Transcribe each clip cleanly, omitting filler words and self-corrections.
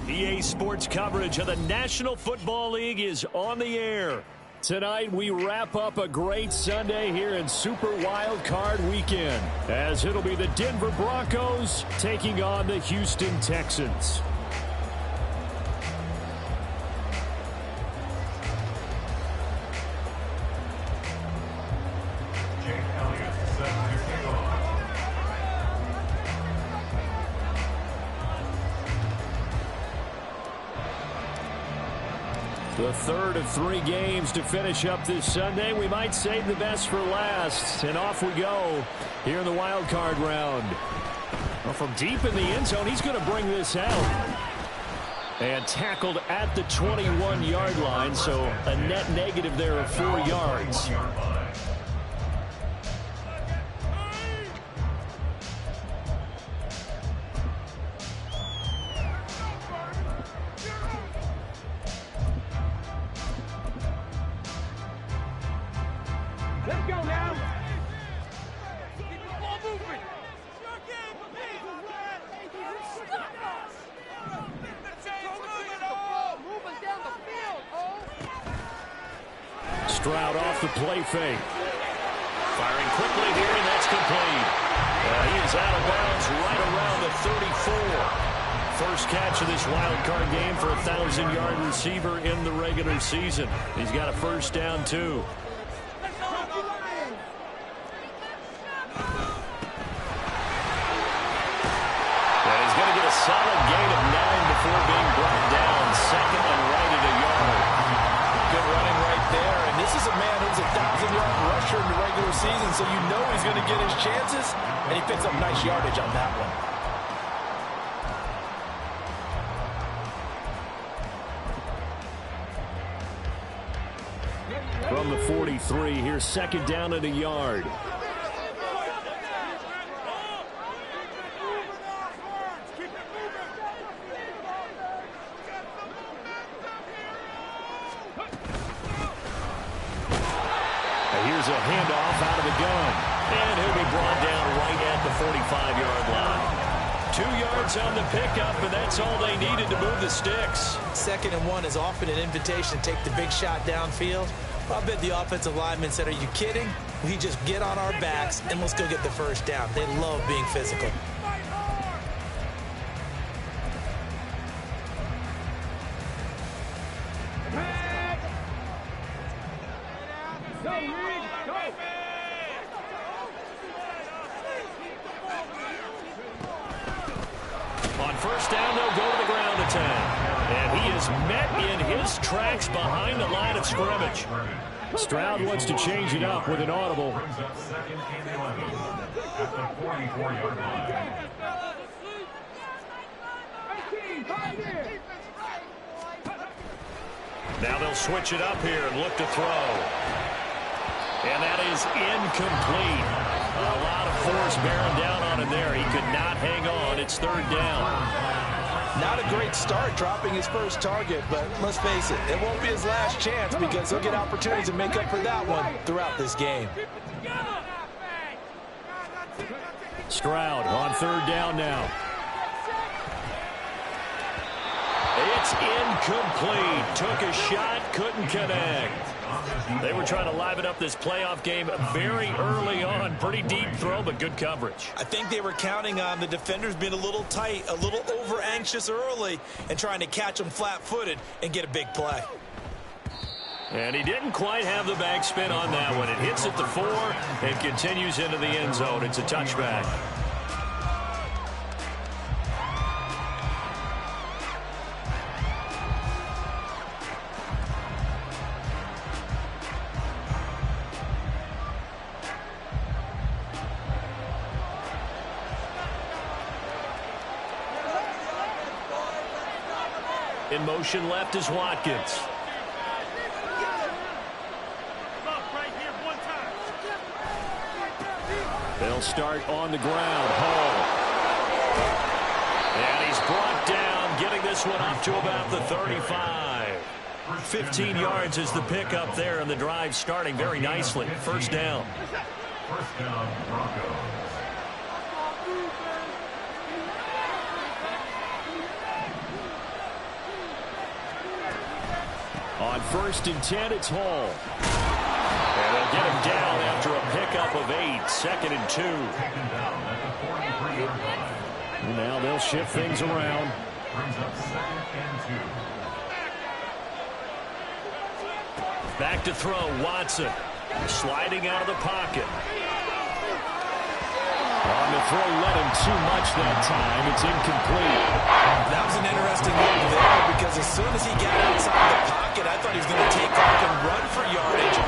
EA Sports coverage of the National Football League is on the air. Tonight, we wrap up a great Sunday here in Super Wild Card Weekend, as it'll be the Denver Broncos taking on the Houston Texans. The third of 3 games to finish up this Sunday. We might save the best for last. And off we go here in the wild card round. Well, from deep in the end zone, he's going to bring this out. And tackled at the 21-yard line, so a net negative there of 4 yards. Stroud off the play fake. Firing quickly here, and that's complete. He is out of bounds right around the 34. First catch of this wild card game for a 1,000-yard receiver in the regular season. He's got a first down, too. And he's going to get a solid gain of 9 before being brought down. Second and right at a yard. Good running right there. And this is a man who's a 1,000-yard rusher in the regular season, so you know he's going to get his chances, and he picks up nice yardage on that one. From the 43, here's second down at a yard. Here's a handoff out of the gun. And he'll be brought down right at the 45-yard line. 2 yards on the pickup, and that's all they needed to move the sticks. 2nd and 1 is often an invitation to take the big shot downfield. I bet the offensive linemen said, are you kidding? We just get on our backs, and let's go get the first down. They love being physical. On first down, they'll go to the ground attack. And he is met in his tracks behind the line of scrimmage. Stroud wants to change it up with an audible. Now they'll switch it up here and look to throw. And that is incomplete. A lot of force bearing down on him there. He could not hang on. It's third down. Not a great start dropping his first target, but let's face it, it won't be his last chance because he'll get opportunities to make up for that one throughout this game. Stroud on third down now. It's incomplete. Took a shot, couldn't connect. They were trying to liven up this playoff game very early on. Pretty deep throw, but good coverage. I think they were counting on the defenders being a little tight, a little over-anxious early, and trying to catch them flat-footed and get a big play. And he didn't quite have the back spin on that one. It hits at the 4 and continues into the end zone. It's a touchback. In motion left is Watkins. They'll start on the ground. Hall. And he's brought down, getting this one up to about the 35. 15 yards is the pickup there, and the drive starting very nicely. First down. First down, Broncos. On 1st and 10, it's Hall. And they'll get him down after a pickup of 8. 2nd and 2. Now they'll shift things around. Brings up 2nd and 2. Back to throw, Watson. Sliding out of the pocket. On the throw, let him too much that time. It's incomplete. That was an interesting look there because as soon as he got outside the pocket, I thought he was going to take off and run for yardage.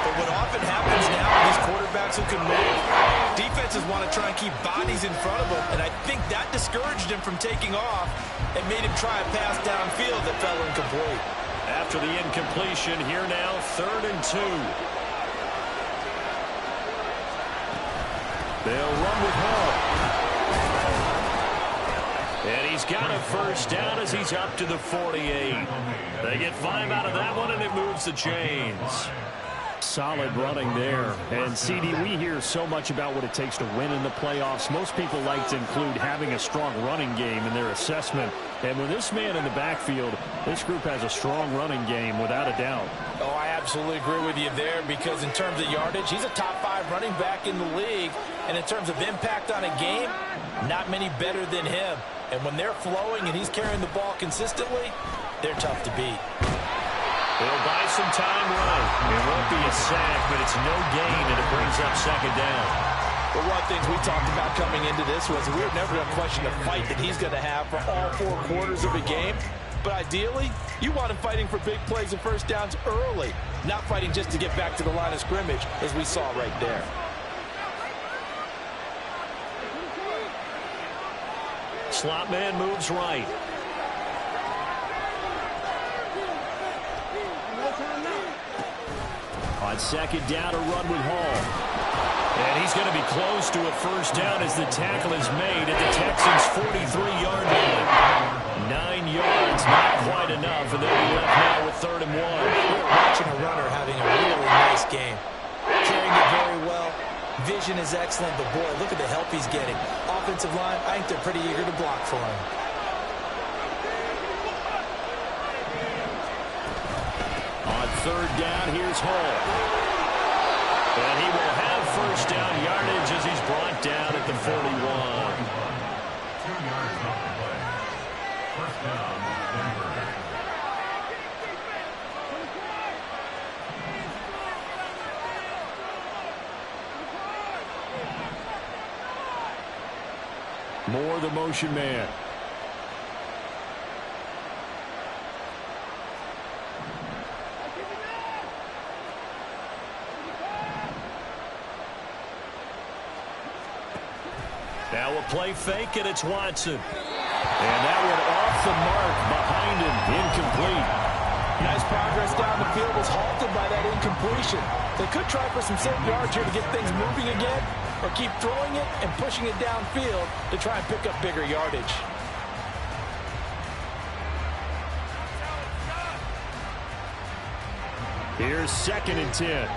But what often happens now with these quarterbacks who can move, defenses want to try and keep bodies in front of them, and I think that discouraged him from taking off and made him try a pass downfield that fell incomplete. After the incompletion, here now, 3rd and 2. They'll run with Hall. And he's got a 1st down as he's up to the 48. They get 5 out of that one, and it moves the chains. Solid running there. And, CD, we hear so much about what it takes to win in the playoffs. Most people like to include having a strong running game in their assessment. And with this man in the backfield, this group has a strong running game without a doubt. Oh, I absolutely agree with you there because in terms of yardage, he's a top 5 running back in the league. And in terms of impact on a game, not many better than him. And when they're flowing and he's carrying the ball consistently, they're tough to beat. They'll buy some time running. It won't be a sack, but it's no gain, and it brings up 2nd down. Well, one of the things we talked about coming into this was we were never going to question the fight that he's going to have for all 4 quarters of a game. But ideally, you want him fighting for big plays and 1st downs early, not fighting just to get back to the line of scrimmage, as we saw right there. Slot man moves right. On 2nd down, a run with Hall. And he's going to be close to a 1st down as the tackle is made at the Texans' 43-yard line. 9 yards, not quite enough, and they'll be left now with 3rd and 1. We're watching a runner having a really nice game. Carrying it very well. Vision is excellent, but boy, look at the help he's getting. Offensive line, I think they're pretty eager to block for him. On 3rd down, here's Hall. And he will have 1st down yardage as he's brought down at the 41. 2 yards off the play. 1st down, Denver. Moore, the motion man. Now a play fake, and it's Watson. And that one off the mark behind him, incomplete. Nice progress down the field was halted by that incompletion. They could try for some safe yards here to get things moving again, or keep throwing it and pushing it downfield to try and pick up bigger yardage. Here's 2nd and 10.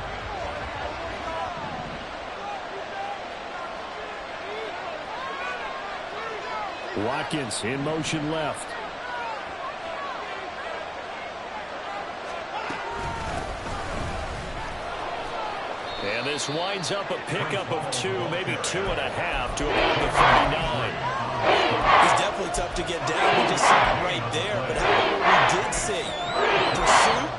Watkins in motion left. And this winds up a pickup of 2, maybe 2.5 to about the 39. He's definitely tough to get down. We just saw it right there. But how about what we did see? Pursuit,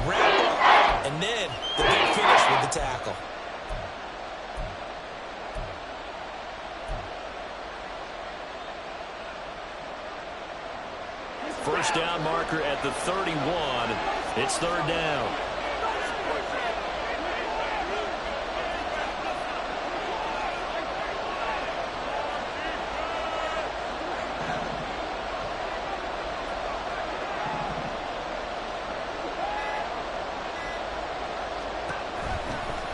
wrap up, and then the big finish with the tackle. First down marker at the 31. It's 3rd down.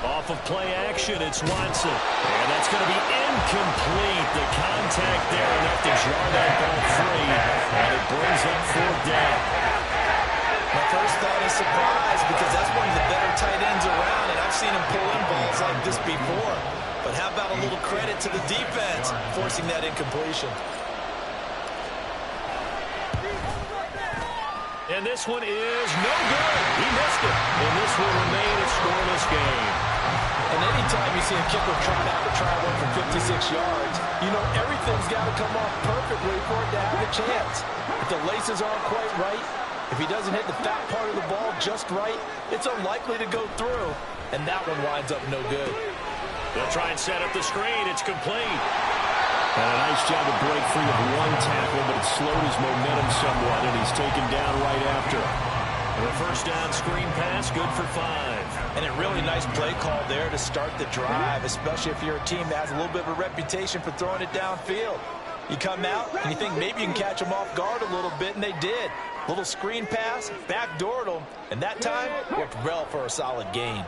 Off of play action, it's Watson. And that's going to be incomplete. The contact there enough to jar that ball free. And it brings up 4th down. My first thought is surprise because that's one of the better tight ends around, and I've seen him pull in balls like this before. But how about a little credit to the defense forcing that incompletion? And this one is no good. He missed it. And this will remain a scoreless game. And anytime you see a kicker try one for 56 yards, you know everything's got to come off perfectly for it to have a chance. If the laces aren't quite right, if he doesn't hit the fat part of the ball just right, it's unlikely to go through. And that one winds up no good. They'll try and set up the screen. It's complete. And a nice job to break free of one tackle, but it slowed his momentum somewhat, and he's taken down right after. And the first down screen pass, good for 5. And a really nice play call there to start the drive, especially if you're a team that has a little bit of a reputation for throwing it downfield. You come out, and you think maybe you can catch them off guard a little bit, and they did. Little screen pass, backdoored them, and that time worked well for a solid gain.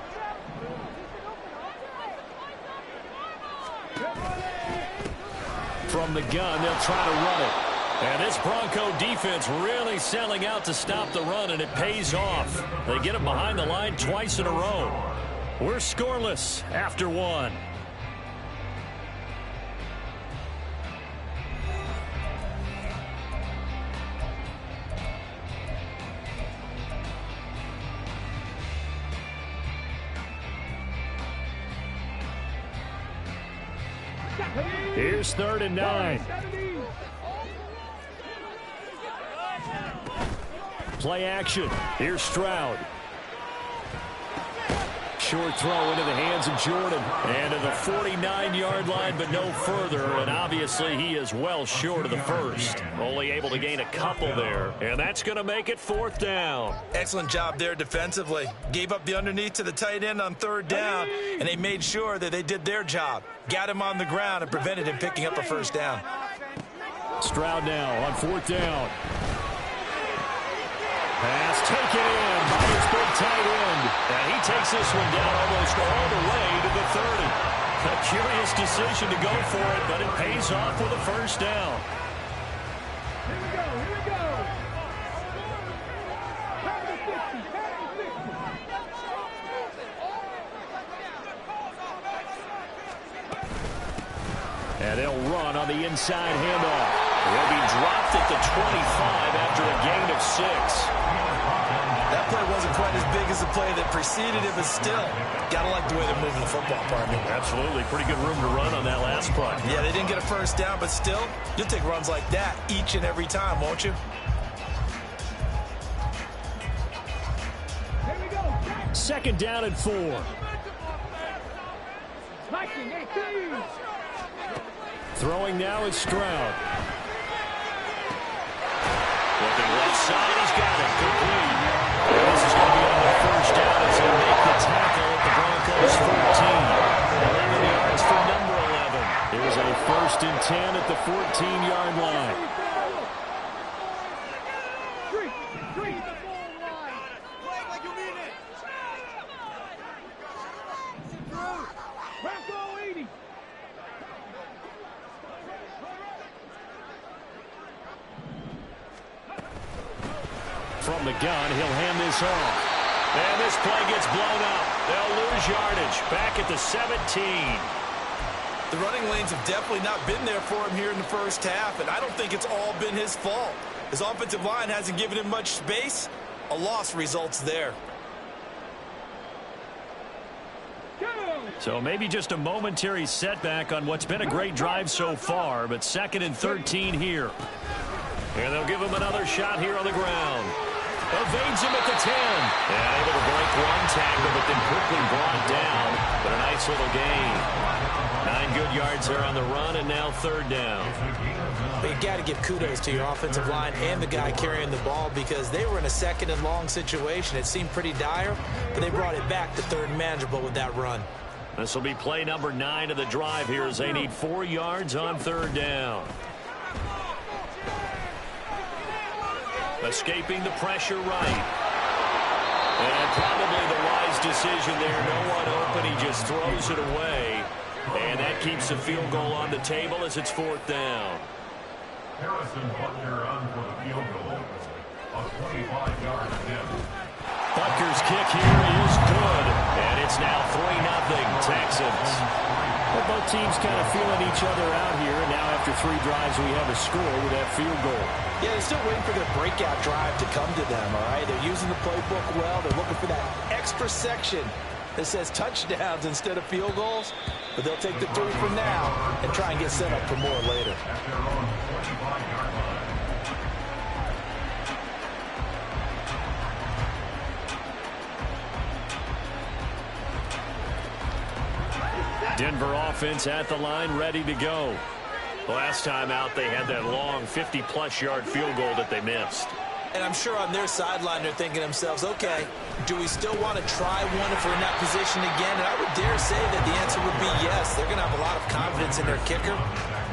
From the gun, they'll try to run it. And this Bronco defense really selling out to stop the run, and it pays off. They get him behind the line twice in a row. We're scoreless after 1. Here's 3rd and 9. Play action. Here's Stroud. Short throw into the hands of Jordan. And to the 49-yard line, but no further. And obviously he is well short of the first. Only able to gain a couple there. And that's going to make it 4th down. Excellent job there defensively. Gave up the underneath to the tight end on 3rd down, and they made sure that they did their job. Got him on the ground and prevented him picking up a first down. Stroud now on 4th down. Pass taken in by his big tight end. And he takes this one down almost all the way to the 30. A curious decision to go for it, but it pays off with a first down. Here we go. And they'll run on the inside handoff. He'll be dropped at the 25 after a gain of 6. That play wasn't quite as big as the play that preceded it, but still, gotta like the way they're moving the football, partner. Absolutely. Pretty good room to run on that last punt. Yeah, they didn't get a first down, but still, you'll take runs like that each and every time, won't you? Here we go. 2nd down and 4. Throwing now is Stroud. Looking left side, he's got it. Complete. And this is going to be on the first down as they make the tackle at the Broncos 14. 11 yards for number 11. Here's a 1st and 10 at the 14-yard line. From the gun, he'll hand this off. And this play gets blown up. They'll lose yardage. Back at the 17. The running lanes have definitely not been there for him here in the first half, and I don't think it's all been his fault. His offensive line hasn't given him much space. A loss results there. So maybe just a momentary setback on what's been a great drive so far, but 2nd and 13 here. And they'll give him another shot here on the ground. Evades him at the 10. And able to break one tackle, but then quickly brought down. But a nice little gain. 9 good yards there on the run, and now 3rd down. But you got to give kudos to your offensive line and the guy carrying the ball, because they were in a 2nd and long situation. It seemed pretty dire, but they brought it back to 3rd and manageable with that run. This will be play number 9 of the drive here as they need 4 yards on 3rd down. Escaping the pressure right. And probably the wise decision there. No one open. He just throws it away. And that keeps the field goal on the table as it's 4th down. Harrison Butker on for the field goal. A 25-yard attempt. Butker's kick here is good. And it's now 3-0 Texans. Well, both teams kind of feeling each other out here. And now after 3 drives, we have a score with that field goal. Yeah, they're still waiting for their breakout drive to come to them, all right? They're using the playbook well. They're looking for that extra section that says touchdowns instead of field goals. But they'll take the 3 for now and try and get set up for more later. At their own 25-yard line. Denver offense at the line, ready to go. Last time out, they had that long 50-plus yard field goal that they missed. And I'm sure on their sideline they're thinking to themselves, okay, do we still want to try one if we're in that position again? And I would dare say that the answer would be yes. They're going to have a lot of confidence in their kicker.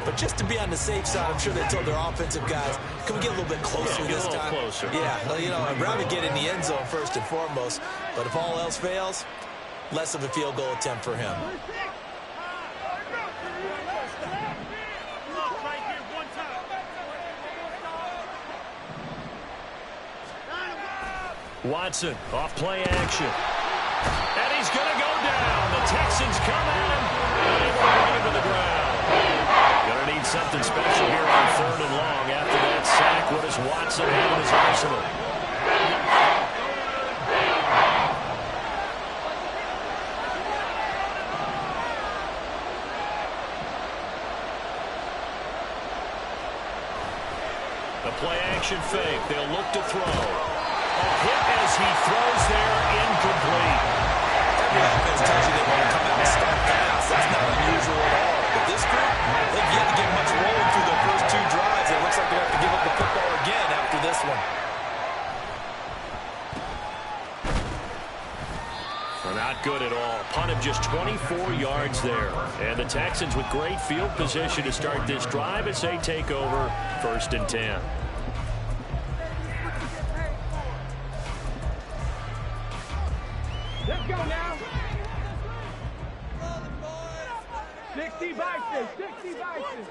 But just to be on the safe side, I'm sure they told their offensive guys, can we get a little bit closer this time? Closer. Yeah, well, you know, I'd rather get in the end zone first and foremost. But if all else fails, less of a field goal attempt for him. Watson off play action. And he's going to go down. The Texans come at him. And they will bring him to the ground. Going to need something special here on 3rd and long. After that sack, what does Watson have in his arsenal? The play action fake. They'll look to throw. A hit as he throws there, incomplete. Every offense tells you they want to come out and start fast. That's not unusual at all. But this group, they've yet to get much rolling through their first 2 drives. It looks like they have to give up the football again after this one. They're not good at all. Punt of just 24 yards there. And the Texans with great field position to start this drive as they take over 1st and 10. Let's go now. 60 Bison, 60 Bison.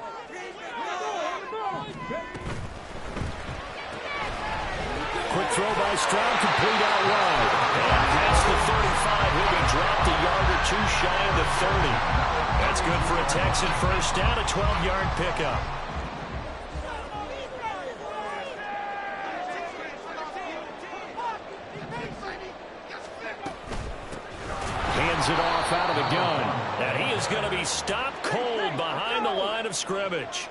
Quick throw by Stroud, complete out wide. And past the 35, he'll be dropped a yard or 2 shy of the 30. That's good for a Texan first down, a 12-yard pickup. Hands it off out of the gun. And he is going to be stopped cold behind the line of scrimmage.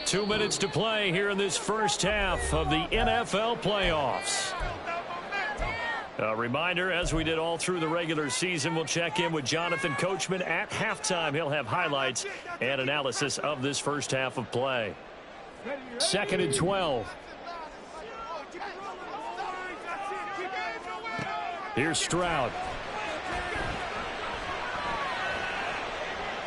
2 minutes to play here in this first half of the NFL playoffs. A reminder, as we did all through the regular season, we'll check in with Jonathan Coachman at halftime. He'll have highlights and analysis of this first half of play. 2nd and 12. Here's Stroud.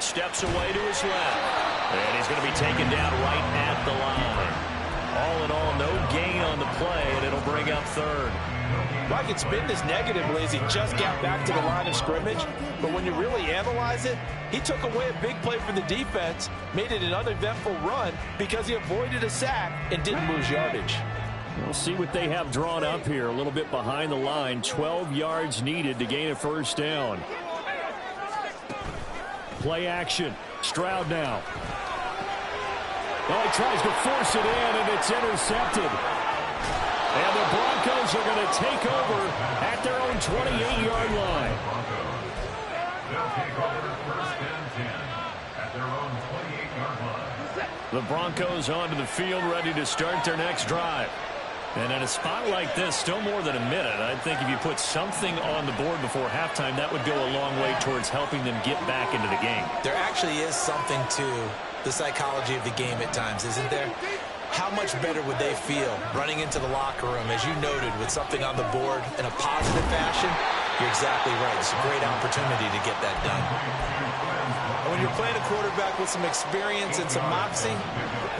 Steps away to his left. And he's going to be taken down right at the line. All in all, no gain on the play, and it'll bring up 3rd. Well, I can spin this negatively as he just got back to the line of scrimmage. But when you really analyze it, he took away a big play for the defense, made it an uneventful run because he avoided a sack and didn't lose yardage. We'll see what they have drawn up here. A little bit behind the line. 12 yards needed to gain a first down. Play action. Stroud now. Oh, he tries to force it in, and it's intercepted. And the Broncos are going to take over at their own 28-yard line. They'll take over 1st and 10 at their own 28-yard line. The Broncos onto the field, ready to start their next drive. And in a spot like this, still more than a minute, I think if you put something on the board before halftime, that would go a long way towards helping them get back into the game. There actually is something to the psychology of the game at times, isn't there? How much better would they feel running into the locker room, as you noted, with something on the board in a positive fashion? You're exactly right. It's a great opportunity to get that done. And when you're playing a quarterback with some experience and some moxie,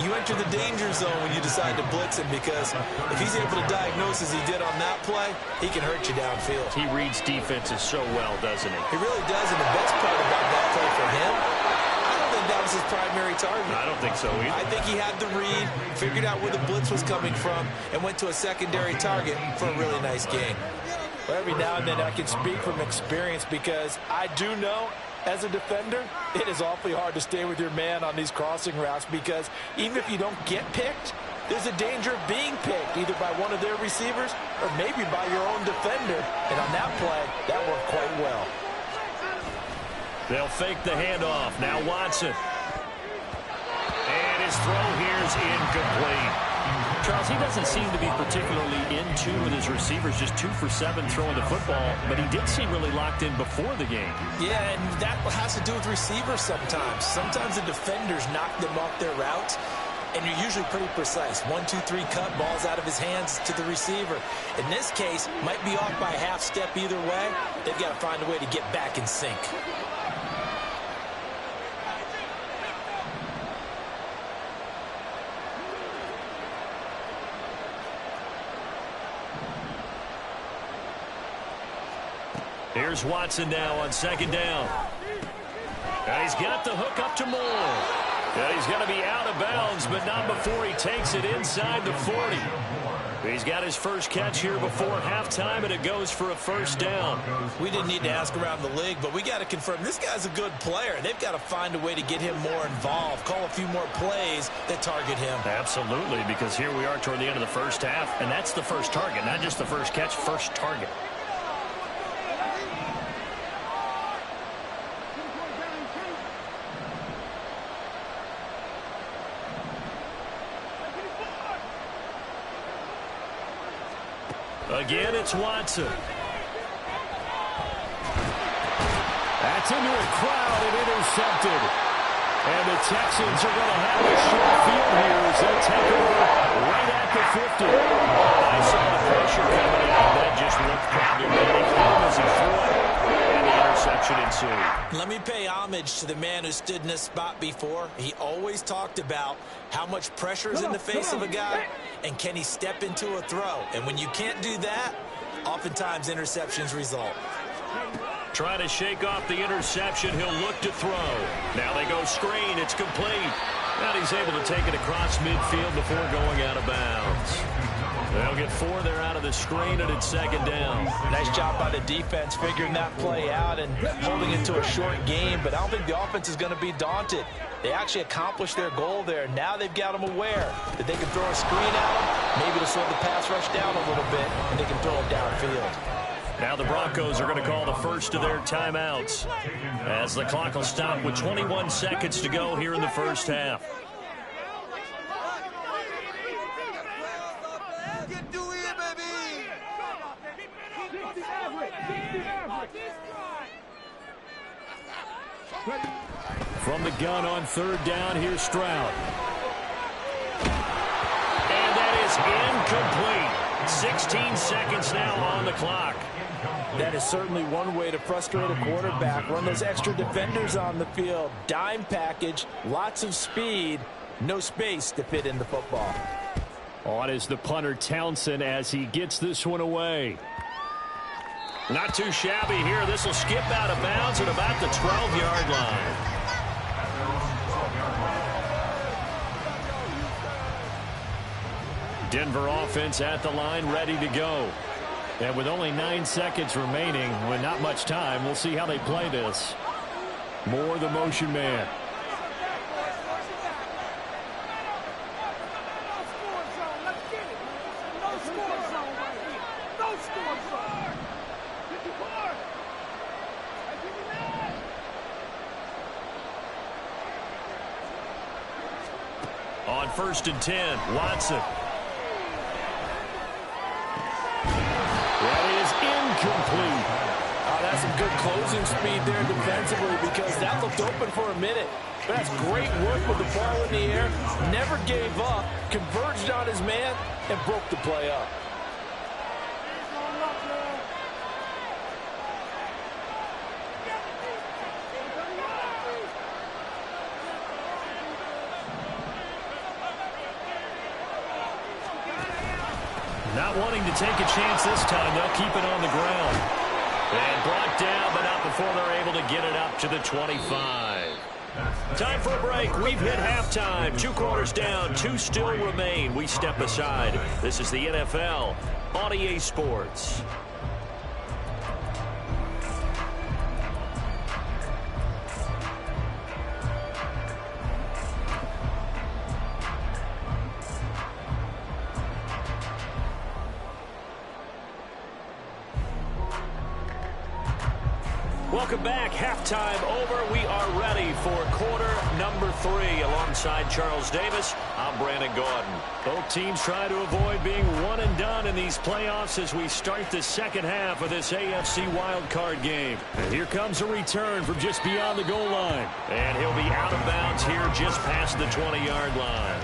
you enter the danger zone when you decide to blitz him, because if he's able to diagnose as he did on that play, he can hurt you downfield. He reads defenses so well, doesn't he? He really does, and the best part about that play for him, I don't think that was his primary target. I don't think so either. I think he had the read, figured out where the blitz was coming from, and went to a secondary target for a really nice gain. Well, every now and then I can speak from experience because I do know as a defender, it is awfully hard to stay with your man on these crossing routes because even if you don't get picked, there's a danger of being picked either by one of their receivers or maybe by your own defender. And on that play, that worked quite well. They'll fake the handoff. Now Watson. And his throw here is incomplete. Charles, he doesn't seem to be particularly in tune with his receivers, just 2 for 7 throwing the football, but he did seem really locked in before the game. Yeah, and that has to do with receivers sometimes. Sometimes the defenders knock them off their routes, and you're usually pretty precise. 1, 2, 3 cut, balls out of his hands to the receiver. In this case, might be off by a half step either way. They've got to find a way to get back in sync. Here's Watson now on 2nd down. And he's got the hook up to Moore. And he's going to be out of bounds, but not before he takes it inside the 40. He's got his first catch here before halftime, and it goes for a 1st down. We didn't need to ask around the league, but we got to confirm this guy's a good player. They've got to find a way to get him more involved, call a few more plays that target him. Absolutely, because here we are toward the end of the first half, and that's the first target, not just the first catch, first target. Again, it's Watson. That's into a crowd and intercepted. And the Texans are going to have a short field here as they take over right at the 50. I saw the pressure coming in. That just looked problematic as he threw it, and the interception ensued. Let me pay homage to the man who stood in this spot before. He always talked about how much pressure is in the face of a guy, and can he step into a throw. And when you can't do that, oftentimes interceptions result. Trying to shake off the interception. He'll look to throw. Now they go screen. It's complete. And he's able to take it across midfield before going out of bounds. They'll get 4 there out of the screen, and it's 2nd down. Nice job by the defense figuring that play out and holding it to a short game, but I don't think the offense is going to be daunted. They actually accomplished their goal there. Now they've got them aware that they can throw a screen at them, maybe to slow the pass rush down a little bit, and they can throw it downfield. Now the Broncos are going to call the first of their timeouts as the clock will stop with 21 seconds to go here in the first half. From the gun on 3rd down, here's Stroud. And that is incomplete. 16 seconds now on the clock. That is certainly one way to frustrate a quarterback. Run those extra defenders on the field. Dime package, lots of speed, no space to fit in the football. On is the punter Townsend as he gets this one away. Not too shabby here. This will skip out of bounds at about the 12-yard line. Denver offense at the line, ready to go. And with only 9 seconds remaining, with not much time, we'll see how they play this. Moore, the motion man. On 1st and 10, Watson. That is incomplete. Oh, that's some good closing speed there defensively because that looked open for a minute. But that's great work with the ball in the air. Never gave up, converged on his man, and broke the play up. Not wanting to take a chance this time. They'll keep it on the ground. And brought down, but not before they're able to get it up to the 25. Time for a break. We've hit halftime. 2 quarters down. 2 still remain. We step aside. This is the NFL on EA Sports. Welcome back. Halftime over. We are ready for quarter number 3. Alongside Charles Davis, I'm Brandon Gaudin. Both teams try to avoid being one and done in these playoffs as we start the second half of this AFC wildcard game. And here comes a return from just beyond the goal line. And he'll be out of bounds here just past the 20-yard line.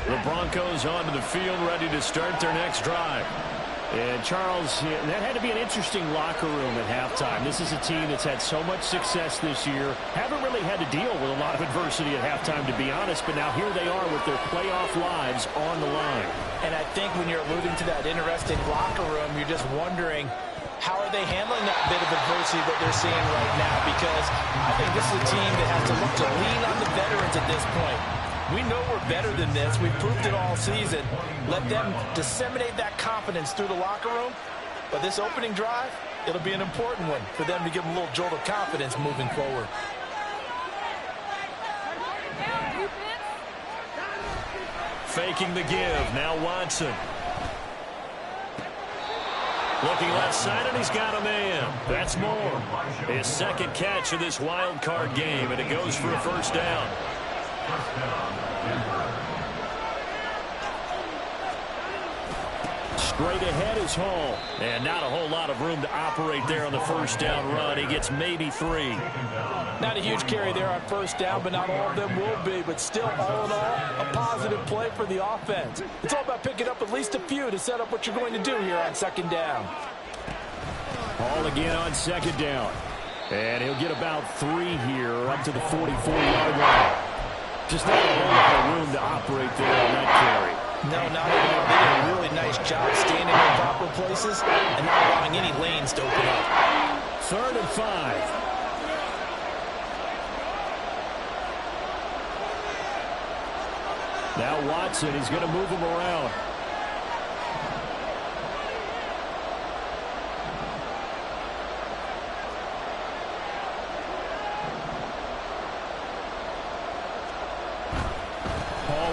The Broncos onto the field, ready to start their next drive. And Charles, that had to be an interesting locker room at halftime. This is a team that's had so much success this year. Haven't really had to deal with a lot of adversity at halftime, to be honest. But now here they are with their playoff lives on the line. And I think when you're alluding to that interesting locker room, you're just wondering, how are they handling that bit of adversity that they're seeing right now? Because I think this is a team that has to look to lean on the veterans at this point. We know we're better than this. We've proved it all season. Let them disseminate that confidence through the locker room. But this opening drive, it'll be an important one for them to give them a little jolt of confidence moving forward. Faking the give. Now Watson. Looking left side, and he's got a man. That's Moore. His second catch of this wild card game, and it goes for a first down. Straight ahead is Hall. And not a whole lot of room to operate there on the first down run. He gets maybe 3. Not a huge carry there on first down, but not all of them will be. But still, all in all, a positive play for the offense. It's all about picking up at least a few to set up what you're going to do here on second down. Hall again on second down. And he'll get about 3 here up to the 44-yard line. Just not a whole lot of room to operate there on that carry. No, not at all. They did a really nice job standing in proper places and not allowing any lanes to open up. 3rd and 5. Now Watson, he's going to move him around.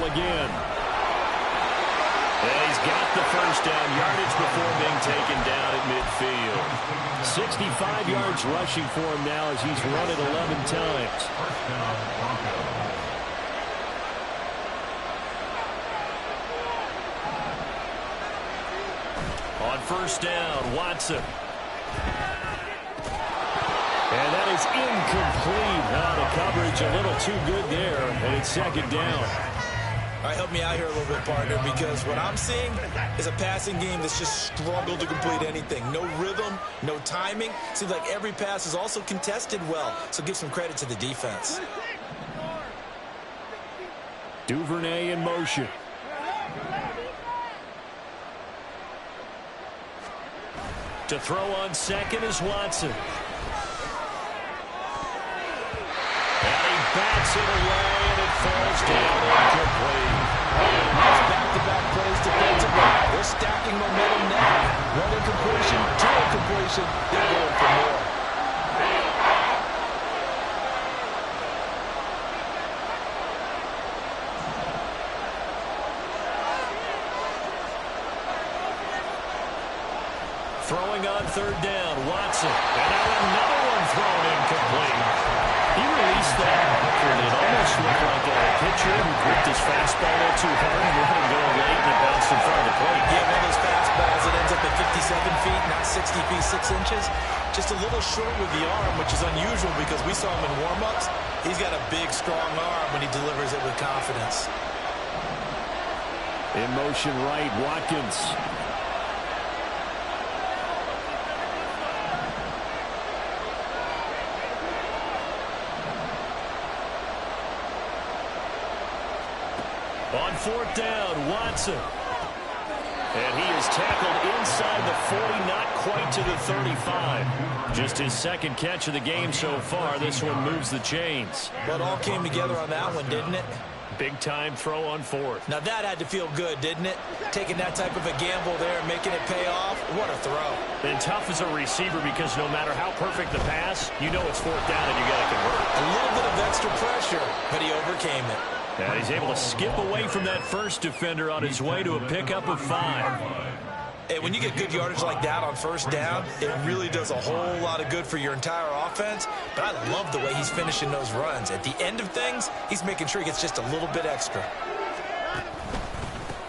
Again. And he's got the first down yardage before being taken down at midfield. 65 yards rushing for him now as he's run it 11 times. On first down, Watson. And that is incomplete. The coverage a little too good there, and it's second down. All right, help me out here a little bit, partner, because what I'm seeing is a passing game that's just struggled to complete anything. No rhythm, no timing. Seems like every pass is also contested well, so give some credit to the defense. Duvernay in motion. To throw on second is Watson. And he bats it away, and it falls down incomplete. Back-to-back plays defensively. They're stacking momentum now. One incompletion, 2 incompletion. They're going for more. Throwing on third down, Watson. And now another one thrown incomplete. He released that awkward. It almost looked like a pitcher who gripped his fastball a little too hard and let him go late and it bounced in front of the plate. Yeah, one of those fastballs that ends up at 57 feet, not 60 feet, 6 inches. Just a little short with the arm, which is unusual because we saw him in warm-ups. He's got a big, strong arm when he delivers it with confidence. In motion right, Watkins. On fourth down, Watson. And he is tackled inside the 40, not quite to the 35. Just his second catch of the game so far. This one moves the chains. But it all came together on that one, didn't it? Big-time throw on fourth. Now that had to feel good, didn't it? Taking that type of a gamble there and making it pay off. What a throw. And tough as a receiver because no matter how perfect the pass, you know it's fourth down and you got to convert. A little bit of extra pressure, but he overcame it. And he's able to skip away from that first defender on his way to a pickup of 5. And when you get good yardage like that on first down, it really does a whole lot of good for your entire offense. But I love the way he's finishing those runs. At the end of things, he's making sure he gets just a little bit extra.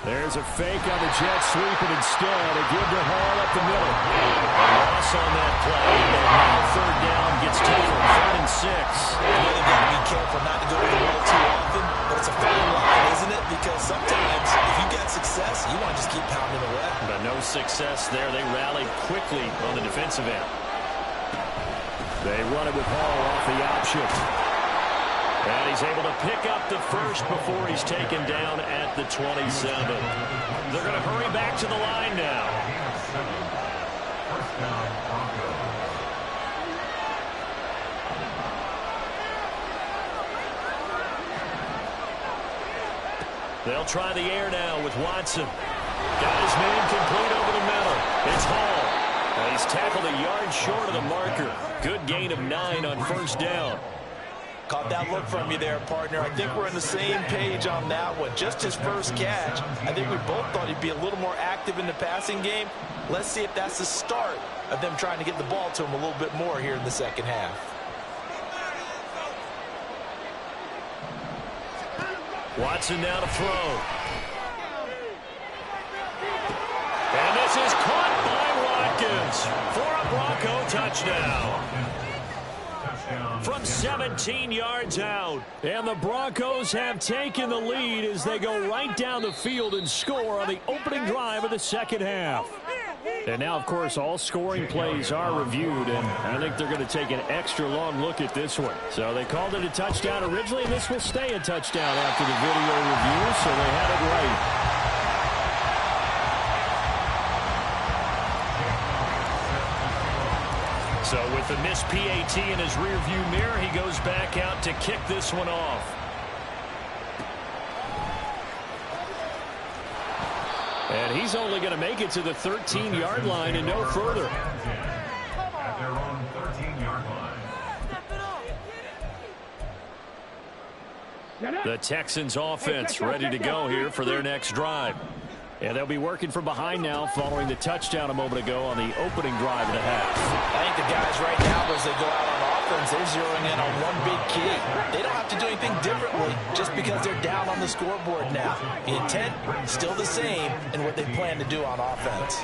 There's a fake on the jet sweep, and instead a give to Hall up the middle. A loss on that play, and now third down gets tougher, 3rd and 6. You really got to be careful not to go to the well too often, but it's a fine line, isn't it? Because sometimes if you get success, you want to just keep pounding away. But no success there. They rallied quickly on the defensive end. They run it with Hall off the option. And he's able to pick up the first before he's taken down at the 27. They're going to hurry back to the line now. First down, Broncos. They'll try the air now with Watson. Got his man complete over the middle. It's Hall. And he's tackled a yard short of the marker. Good gain of 9 on first down. Caught that look from you there, partner. I think we're on the same page on that one. Just his first catch. I think we both thought he'd be a little more active in the passing game. Let's see if that's the start of them trying to get the ball to him a little bit more here in the second half. Watson now to throw. And this is caught by Watkins for a Bronco touchdown. From 17 yards out. And the Broncos have taken the lead as they go right down the field and score on the opening drive of the second half. And now, of course, all scoring plays are reviewed, and I think they're going to take an extra long look at this one. So they called it a touchdown originally, and this will stay a touchdown after the video review, so they had it right. So with the missed PAT in his rearview mirror, he goes back out to kick this one off. And he's only going to make it to the 13-yard line and no further. At their own 13-yard line. The Texans offense ready to go here for their next drive. And they'll be working from behind now following the touchdown a moment ago on the opening drive of the half. I think the guys right now, as they go out on offense, they're zeroing in on one big key. They don't have to do anything differently just because they're down on the scoreboard now. The intent, still the same in what they plan to do on offense.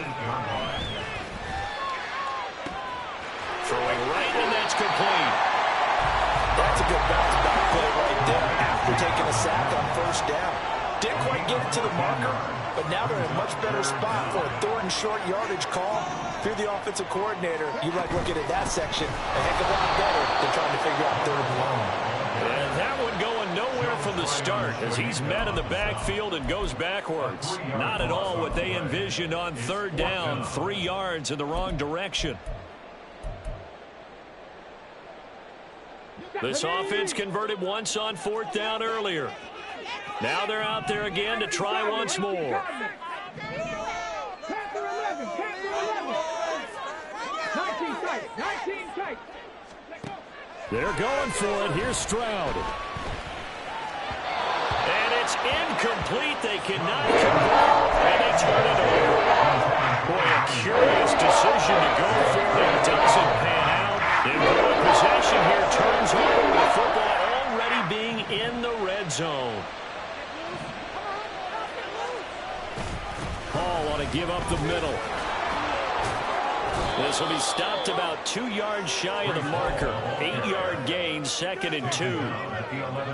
Throwing right, and that's complete. That's a good bounce back play right there after taking a sack on first down. Didn't quite get it to the marker, but now they're in a much better spot for a third and short yardage call. If you're the offensive coordinator, you like looking at that section a heck of a lot better than trying to figure out third and long. And that one going nowhere from the start as he's met in the backfield and goes backwards. Not at all what they envisioned on third down, 3 yards in the wrong direction. This offense converted once on fourth down earlier. Now they're out there again to try once more. They're going for it. Here's Stroud. And it's incomplete. They cannot convert, and they turn it over. Boy, a curious decision to go for it. It doesn't pan out. And the possession here turns over with the football already being in the red zone. Hall ought to give up the middle. This will be stopped about 2 yards shy of the marker. 8-yard gain, 2nd and 2.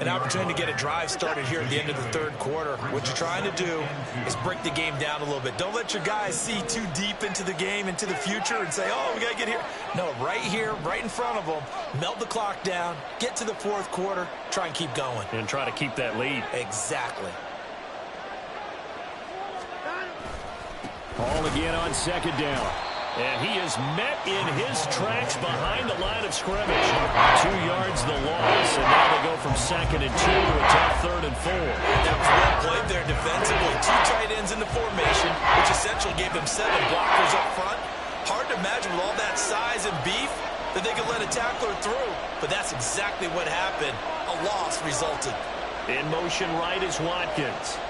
An opportunity to get a drive started here at the end of the third quarter. What you're trying to do is break the game down a little bit. Don't let your guys see too deep into the game, into the future, and say, oh, we got to get here. No, right here, right in front of them, melt the clock down, get to the fourth quarter, try and keep going. And try to keep that lead. Exactly. Hall again on second down. And he is met in his tracks behind the line of scrimmage. 2 yards the loss, and now they go from 2nd and 2 to a tough 3rd and 4. That was well played there defensively. 2 tight ends in the formation, which essentially gave them 7 blockers up front. Hard to imagine with all that size and beef that they could let a tackler through, but that's exactly what happened. A loss resulted. In motion right is Watkins.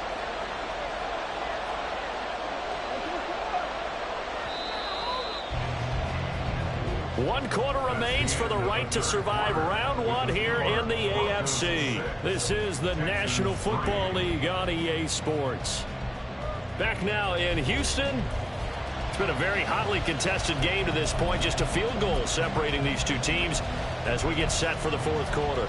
1 quarter remains for the right to survive round 1 here in the AFC. This is the National Football League on EA Sports. Back now in Houston. It's been a very hotly contested game to this point. Just a field goal separating these two teams as we get set for the 4th quarter.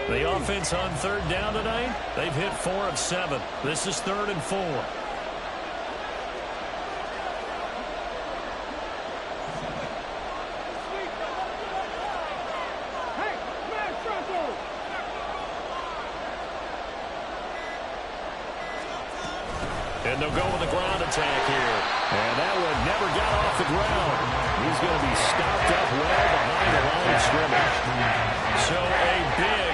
The offense on 3rd down tonight, they've hit 4 of 7. This is 3rd and 4. And they'll go with a ground attack here. And that one never got off the ground. He's going to be stopped up well behind the line of scrimmage. So a big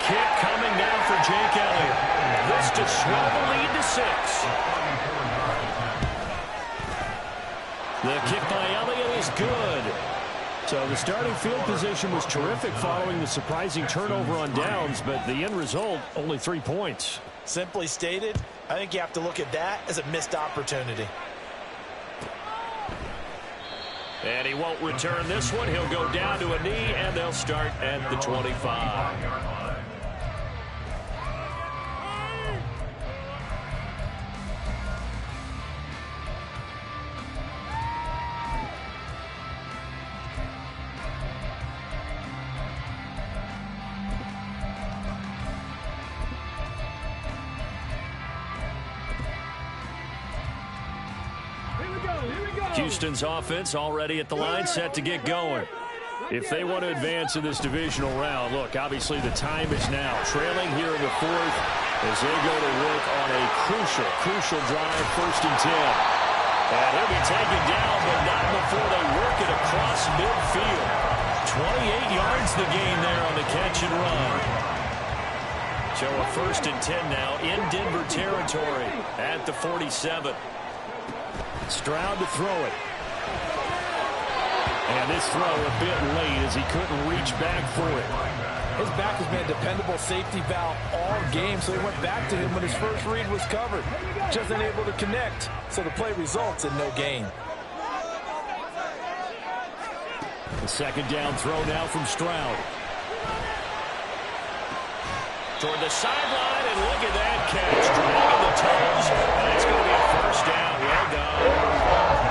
kick coming down for Jake Elliott. This to swell the lead to 6. The kick by Elliott is good. So the starting field position was terrific following the surprising turnover on downs, but the end result, only 3 points. Simply stated, I think you have to look at that as a missed opportunity. And he won't return this one. He'll go down to a knee, and they'll start at the 25. Houston's offense already at the line, set to get going. If they want to advance in this divisional round, look, obviously the time is now. Trailing here in the 4th as they go to work on a crucial drive, 1st and 10. And he'll be taken down, but not before they work it across midfield. 28 yards the gain there on the catch and run. So a 1st and 10 now in Denver territory at the 47. Stroud to throw it. And this throw a bit late as he couldn't reach back for it. His back has been a dependable safety valve all game, so he went back to him when his first read was covered. Just unable to connect, so the play results in no gain. The 2nd down throw now from Stroud. Toward the sideline, and look at that catch. Dragging the toes, and it's going to be a 1st down. Well done.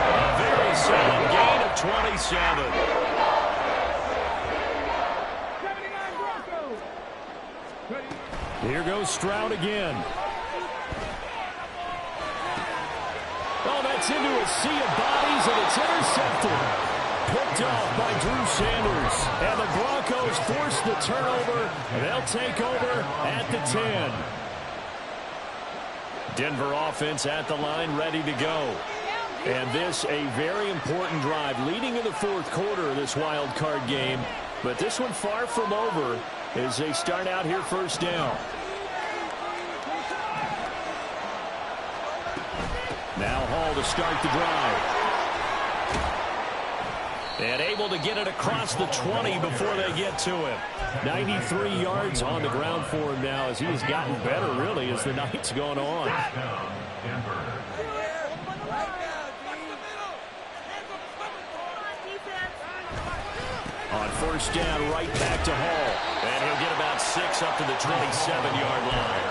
A very solid gain of 27. Here goes Stroud again. Oh, that's into a sea of bodies, and it's intercepted. Picked off by Drew Sanders. And the Broncos force the turnover. They'll take over at the 10. Denver offense at the line, ready to go. And this a very important drive leading in the 4th quarter of this wild card game. But this one far from over as they start out here 1st down. Now Hall to start the drive. And able to get it across the 20 before they get to him. 93 yards on the ground for him now as he has gotten better, really, as the night's gone on. On 1st down, right back to Hall. And he'll get about 6 up to the 27-yard line.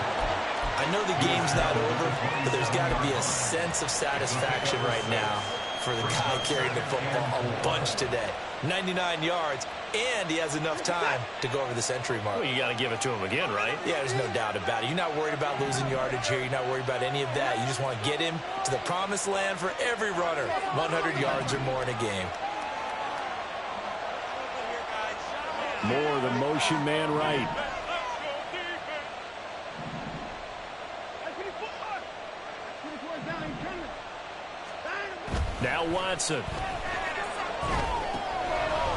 I know the game's not over, but there's got to be a sense of satisfaction right now for the guy carrying the football a bunch today. 99 yards, and he has enough time to go over the century mark. Well, you got to give it to him again, right? Yeah, there's no doubt about it. You're not worried about losing yardage here. You're not worried about any of that. You just want to get him to the promised land for every runner. 100 yards or more in a game. More the motion man right. Now Watson.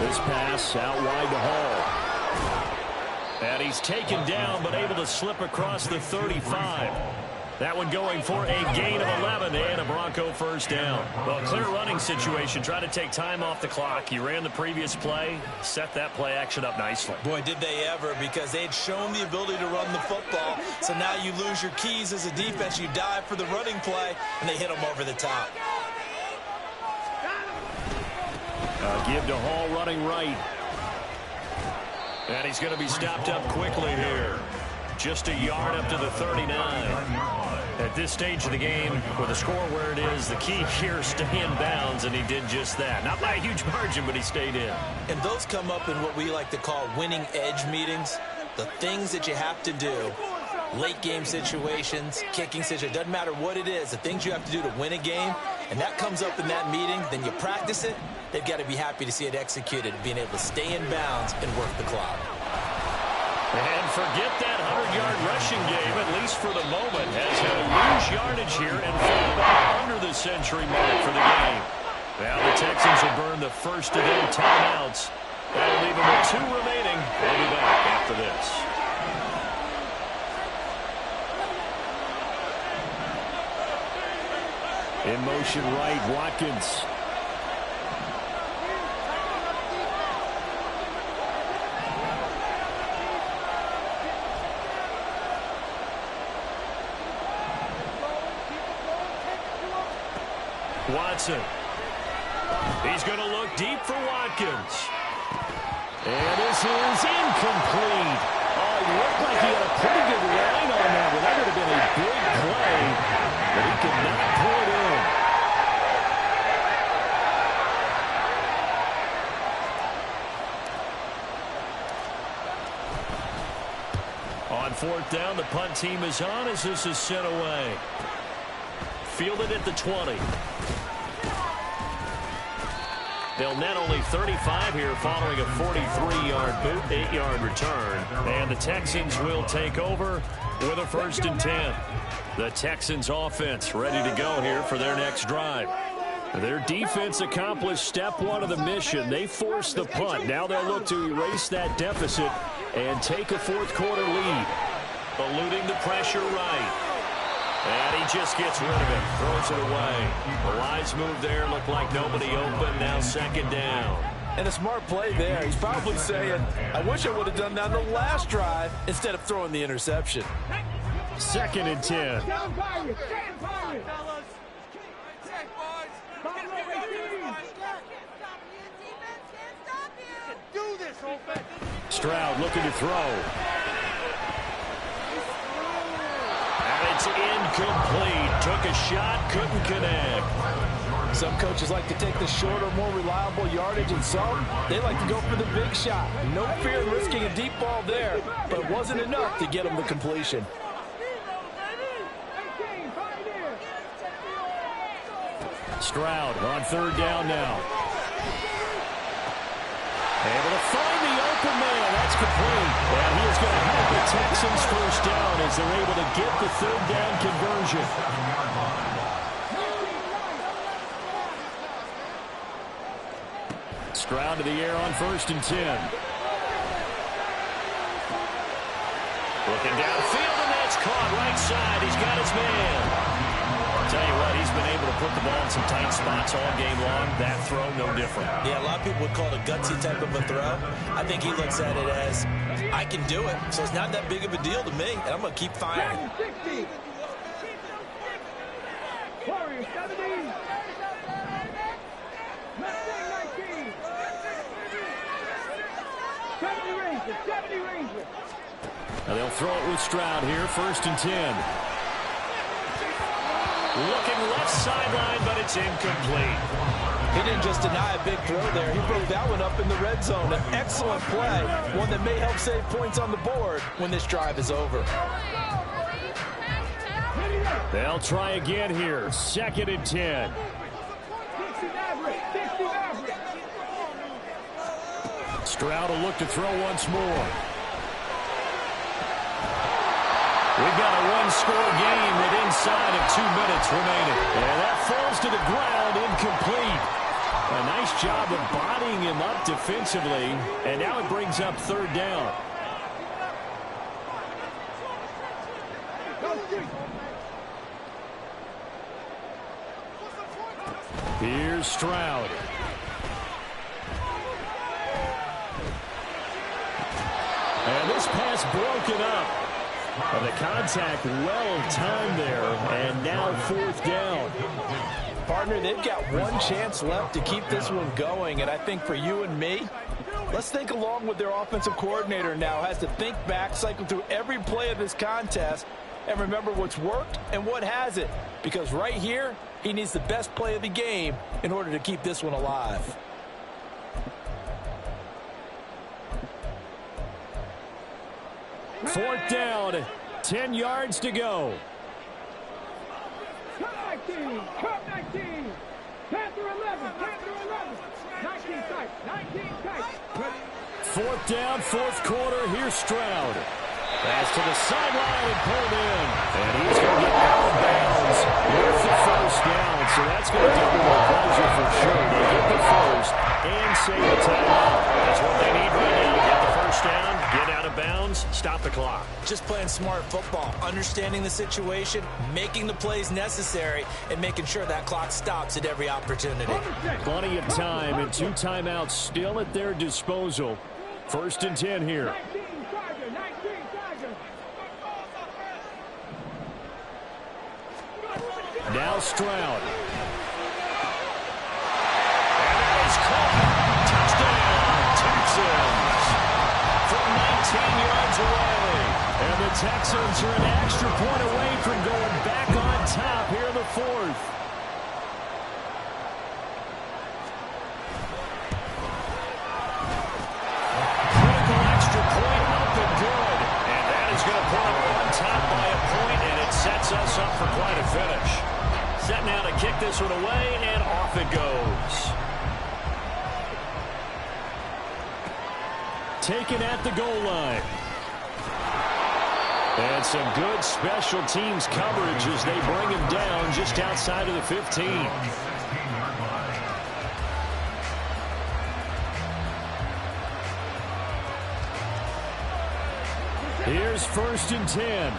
This pass out wide to Hall. And he's taken down but able to slip across the 35. That one going for a gain of 11 and a Bronco first down. Well, clear running situation. Try to take time off the clock. You ran the previous play, set that play action up nicely. Boy, did they ever, because they'd shown the ability to run the football. So now you lose your keys as a defense. You dive for the running play, and they hit them over the top. Give to Hall running right. And he's going to be stopped up quickly here. Just a yard up to the 39. At this stage of the game, with the score where it is, the key here is stay in bounds, and he did just that. Not by a huge margin, but he stayed in. And those come up in what we like to call winning edge meetings. The things that you have to do, late game situations, kicking situations, doesn't matter what it is, the things you have to do to win a game, and that comes up in that meeting, then you practice it. They've got to be happy to see it executed, being able to stay in bounds and work the clock. And forget that 100-yard rushing game, at least for the moment, as he'll lose yardage here and fall back under the century mark for the game. Now the Texans will burn the first of their timeouts. That'll leave them with 2 remaining. We'll be back after this. In motion right, Watkins. Watson. He's going to look deep for Watkins. And this is incomplete. Oh, it looked like he had a pretty good line on that one. That would have been a big play, but he could not pull it in. On 4th down, the punt team is on as this is sent away. Fielded at the 20. They'll net only 35 here following a 43-yard boot, 8-yard return. And the Texans will take over with a 1st and 10. The Texans offense ready to go here for their next drive. Their defense accomplished step 1 of the mission. They forced the punt. Now they'll look to erase that deficit and take a 4th quarter lead. Eluding the pressure right. And he just gets rid of it, throws it away. The wise move there, looked like nobody open, now 2nd down. And a smart play there. He's probably saying, I wish I would have done that on the last drive instead of throwing the interception. 2nd and 10. Stroud looking to throw. It's incomplete. Took a shot, couldn't connect. Some coaches like to take the shorter, more reliable yardage, and some, they like to go for the big shot. No fear in risking a deep ball there, but it wasn't enough to get them the completion. Stroud on 3rd down now. Able to find the open man. That's complete. And he is going to help the Texans 1st down as they're able to get the 3rd down conversion. Stroud to the air on 1st and 10. Looking downfield, and that's caught right side. He's got his man. Tell you what, he's been able to put the ball in some tight spots all game long. That throw, no different. Yeah, a lot of people would call it a gutsy type of a throw. I think he looks at it as, I can do it, so it's not that big of a deal to me, and I'm going to keep firing. 60. Warriors 70. Mustang 19. 70 Rangers. 70 Rangers. Now they'll throw it with Stroud here, 1st and 10. Looking left sideline, but it's incomplete. He didn't just deny a big throw there. He broke that one up in the red zone. An excellent play, one that may help save points on the board when this drive is over. They'll try again here, 2nd and 10. Stroud will look to throw once more. We've got a one-score game with inside of 2 minutes remaining. And that falls to the ground, incomplete. A nice job of bodying him up defensively. And now it brings up 3rd down. Here's Stroud. And this pass broken up. And the contact well timed there. And now 4th down. Partner, they've got one chance left to keep this one going. And I think for you and me, let's think along with their offensive coordinator now. Has to think back, cycle through every play of this contest, and remember what's worked and what hasn't. Because right here, he needs the best play of the game in order to keep this one alive. Fourth down, 10 yards to go. Cut 19, cut 19. Panther 11, Panther 11. 19 tight, 19 tight. 4th down, 4th quarter. Here's Stroud. Pass to the sideline and pulled in. And he's going to get out of bounds with the 1st down. So that's going to double their pleasure for sure. They get the 1st and save the timeout. That's what they need right now. Get the 1st down, get out of bounds, stop the clock. Just playing smart football, understanding the situation, making the plays necessary, and making sure that clock stops at every opportunity. Plenty of time and 2 timeouts still at their disposal. 1st and 10 here. 19 Tiger, 19 Tiger. Now Stroud. And that is caught. Touchdown, Texans. From 19 yards away. And the Texans are an extra point away from going back on top here in the 4th. Critical extra point up and good. And that is going to put them on top by a point, and it sets us up for quite a finish. Set now to kick this one away, and off it goes. Taken at the goal line. And some good special teams coverage as they bring him down just outside of the 15. Here's 1st and 10.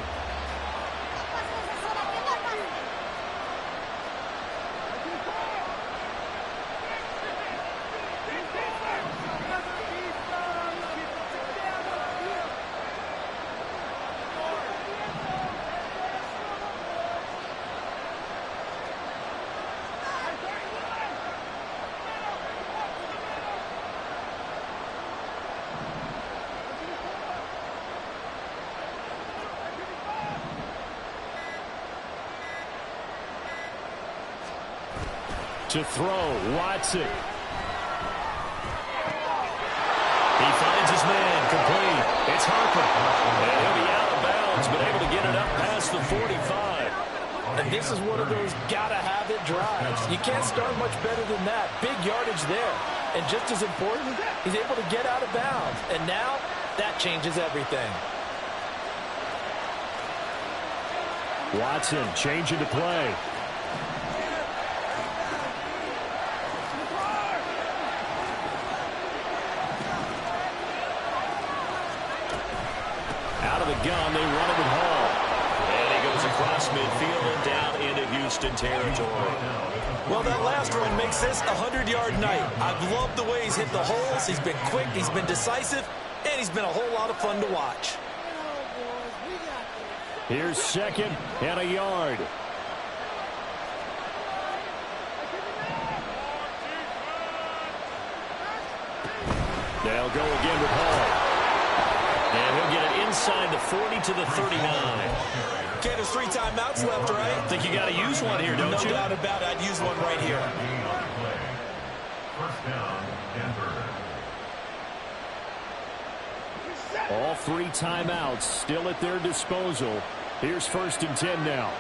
To throw, Watson. He finds his man, complete. It's Harper. And he'll be out of bounds, but able to get it up past the 45. And this is one of those gotta-have-it drives. You can't start much better than that. Big yardage there. And just as important, he's able to get out of bounds. And now, that changes everything. Watson changing to play. Out of the gun, they run it with Hall. And he goes across midfield and down into Houston territory. Well, that last run makes this a 100-yard night. I've loved the way he's hit the holes. He's been quick, he's been decisive, and he's been a whole lot of fun to watch. Here's 2nd and a yard. They'll go again with Hall. And he'll get it inside the 40 to the 39. Okay, there's 3 timeouts left, right? Think you got to use one here, don't you? No doubt about it. I'd use one right here. 1st down, Denver. All 3 timeouts still at their disposal. Here's 1st and 10 now.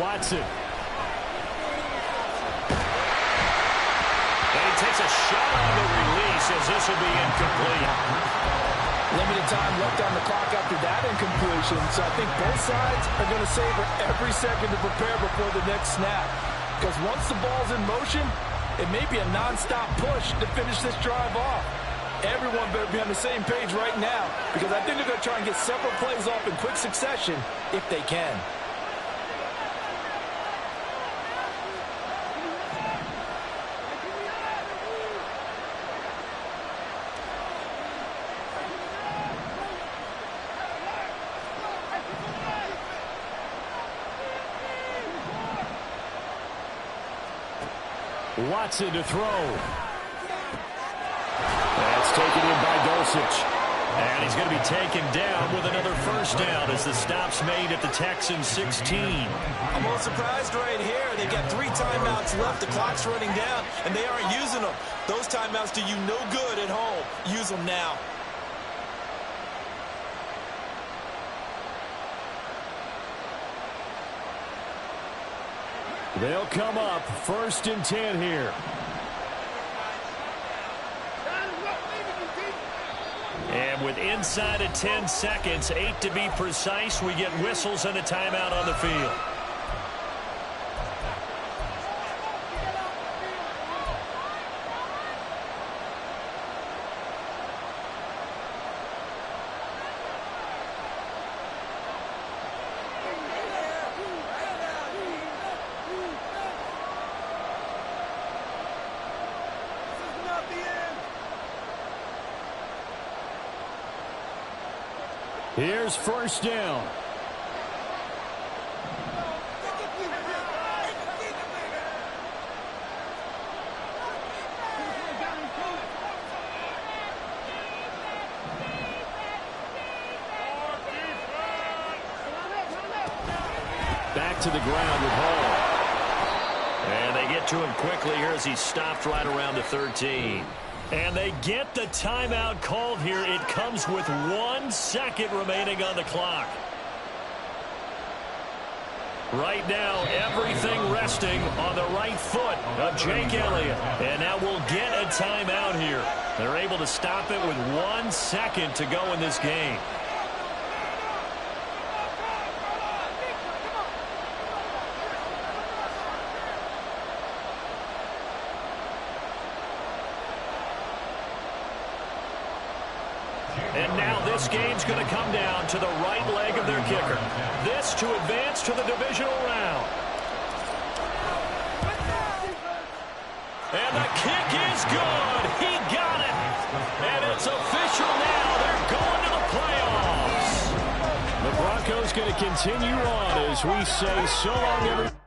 Watson. And he takes a shot on the release as this will be incomplete. Limited time left on the clock after that incompletion, so I think both sides are going to savor every second to prepare before the next snap. Because once the ball's in motion, it may be a non-stop push to finish this drive off. everyone better be on the same page right now, because I think they're going to try and get several plays off in quick succession if they can. Watson to throw. That's taken in by Dulcich. And he's going to be taken down with another first down as the stop's made at the Texans 16. I'm a little surprised right here. They got 3 timeouts left. The clock's running down, and they aren't using them. Those timeouts do you no good at home. Use them now. They'll come up 1st and 10 here. And with inside of 10 seconds, 8 to be precise, we get whistles and a timeout on the field. Here's 1st down. Back to the ground with Hall. And they get to him quickly here as he stopped right around the 13. And they get the timeout called here. It comes with 1 second remaining on the clock. Right now, everything resting on the right foot of Jake Elliott. And now we'll get a timeout here. They're able to stop it with 1 second to go in this game. And now this game's going to come down to the right leg of their kicker. This to advance to the divisional round. And the kick is good. He got it. And it's official now. They're going to the playoffs. The Broncos going to continue on as we say so long, everybody.